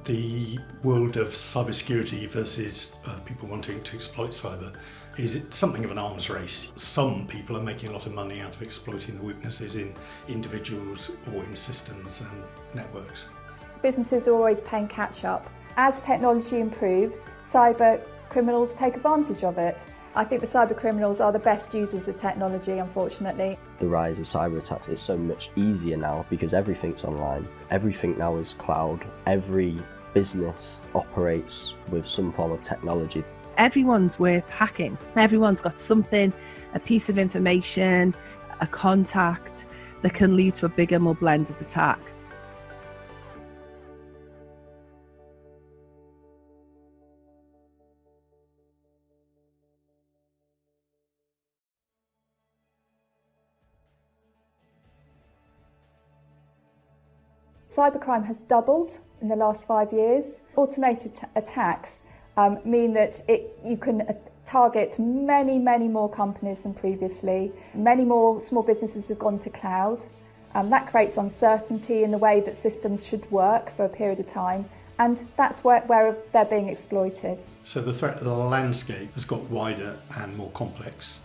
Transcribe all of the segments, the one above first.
The world of cybersecurity versus people wanting to exploit cyber is something of an arms race. Some people are making a lot of money out of exploiting the weaknesses in individuals or in systems and networks. Businesses are always playing catch up. As technology improves, cyber criminals take advantage of it. I think the cyber criminals are the best users of technology, unfortunately. The rise of cyber attacks is so much easier now because everything's online. Everything now is cloud. Every business operates with some form of technology. Everyone's worth hacking. Everyone's got something, a piece of information, a contact that can lead to a bigger, more blended attack. Cybercrime has doubled in the last 5 years. Automated attacks mean that you can target many more companies than previously. Many more small businesses have gone to cloud. That creates uncertainty in the way that systems should work for a period of time, and that's where they're being exploited. So the threat landscape has got wider and more complex.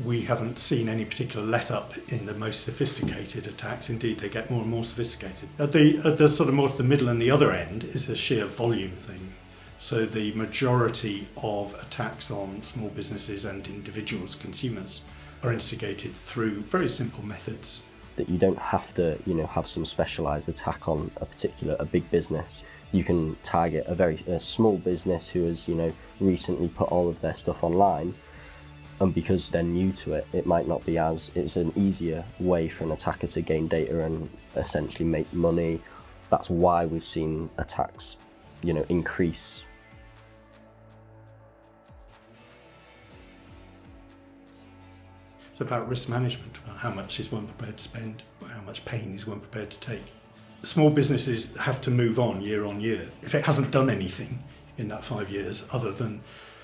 We haven't seen any particular let-up in the most sophisticated attacks. Indeed, they get more and more sophisticated. At the sort of more to the middle and the other end is a sheer volume thing. So the majority of attacks on small businesses and individuals, consumers, are instigated through very simple methods. That you don't have to, have some specialised attack on a big business. You can target a small business who has, recently put all of their stuff online. And because they're new to it, it might not be it's an easier way for an attacker to gain data and essentially make money. That's why we've seen attacks, increase. It's about risk management. How much is one prepared to spend? How much pain is one prepared to take? Small businesses have to move on year. If it hasn't done anything in that 5 years other than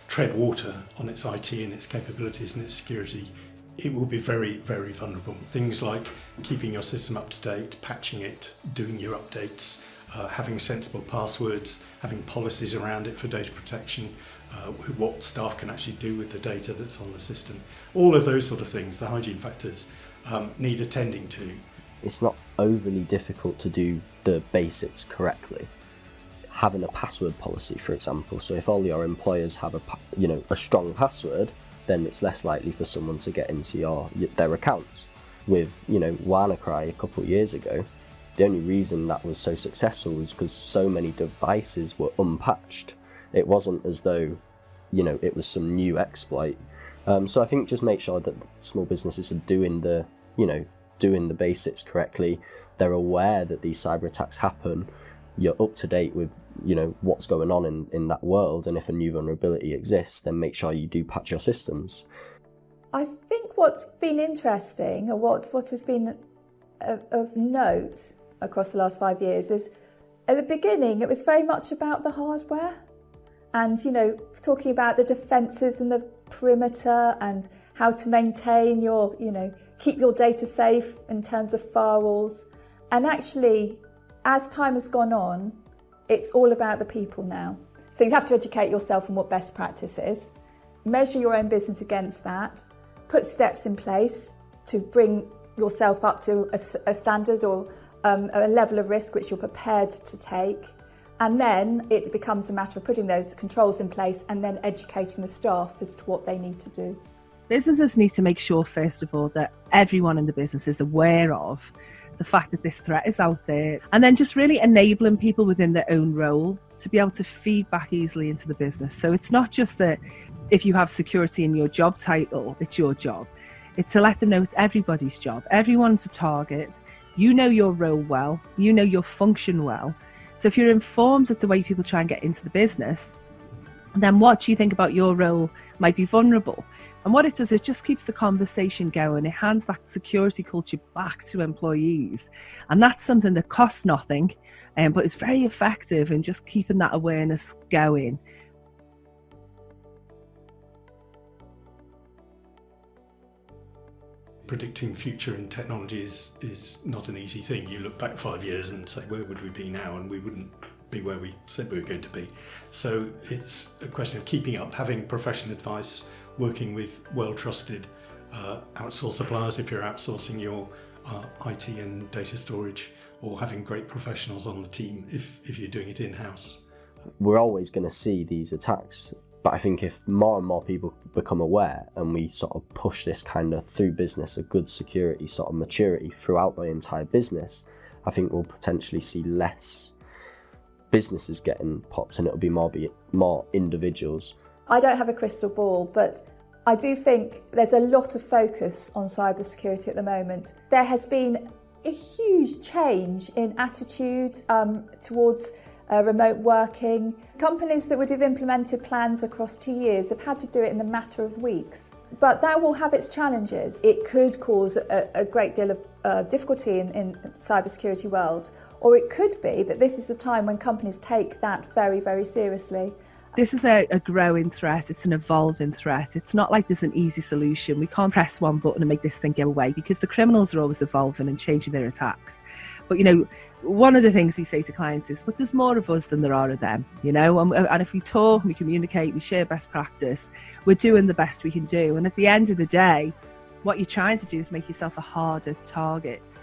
tread water on its IT and its capabilities and its security, it will be very vulnerable. Things like keeping your system up to date, patching it, doing your updates, having sensible passwords, having policies around it for data protection, what staff can actually do with the data that's on the system. All of those sort of things, the hygiene factors, need attending to. It's not overly difficult to do the basics correctly. Having a password policy, for example, so if all your employers have a strong password, then it's less likely for someone to get into their accounts. With WannaCry a couple of years ago, the only reason that was so successful was because so many devices were unpatched. It wasn't as though it was some new exploit. So I think just make sure that small businesses are doing the basics correctly. They're aware that these cyber attacks happen. You're up to date with what's going on in that world, and if a new vulnerability exists, then make sure you do patch your systems. I think what's been interesting, or what has been of note across the last 5 years, is at the beginning it was very much about the hardware and talking about the defences and the perimeter and how to maintain your keep your data safe in terms of firewalls. And actually, as time has gone on, it's all about the people now. So you have to educate yourself on what best practice is, measure your own business against that, put steps in place to bring yourself up to a standard or a level of risk which you're prepared to take. And then it becomes a matter of putting those controls in place and then educating the staff as to what they need to do. Businesses need to make sure, first of all, that everyone in the business is aware of the fact that this threat is out there, and then just really enabling people within their own role to be able to feed back easily into the business. So it's not just that if you have security in your job title, it's your job. It's to let them know it's everybody's job. Everyone's a target. You know your role well. You know your function well. So if you're informed of the way people try and get into the business, then what you think about your role might be vulnerable. And what it does, it just keeps the conversation going. It hands that security culture back to employees. And that's something that costs nothing, but is very effective in just keeping that awareness going. Predicting future in technology is not an easy thing. You look back 5 years and say, where would we be now? And we wouldn't be where we said we were going to be. So it's a question of keeping up, having professional advice, working with well-trusted outsourced suppliers if you're outsourcing your IT and data storage, or having great professionals on the team if you're doing it in-house. We're always going to see these attacks, but I think if more and more people become aware and we sort of push this kind of through business, a good security sort of maturity throughout the entire business, I think we'll potentially see less businesses getting popped and it'll be more individuals. I don't have a crystal ball, but I do think there's a lot of focus on cybersecurity at the moment. There has been a huge change in attitude towards remote working. Companies that would have implemented plans across 2 years have had to do it in a matter of weeks. But that will have its challenges. It could cause a great deal of difficulty in the cybersecurity world, or it could be that this is the time when companies take that very, very seriously. This is a growing threat. It's an evolving threat. It's not like there's an easy solution. We can't press one button and make this thing go away, because the criminals are always evolving and changing their attacks. But, one of the things we say to clients is, but there's more of us than there are of them, and if we talk, we communicate, we share best practice, we're doing the best we can do. And at the end of the day, what you're trying to do is make yourself a harder target.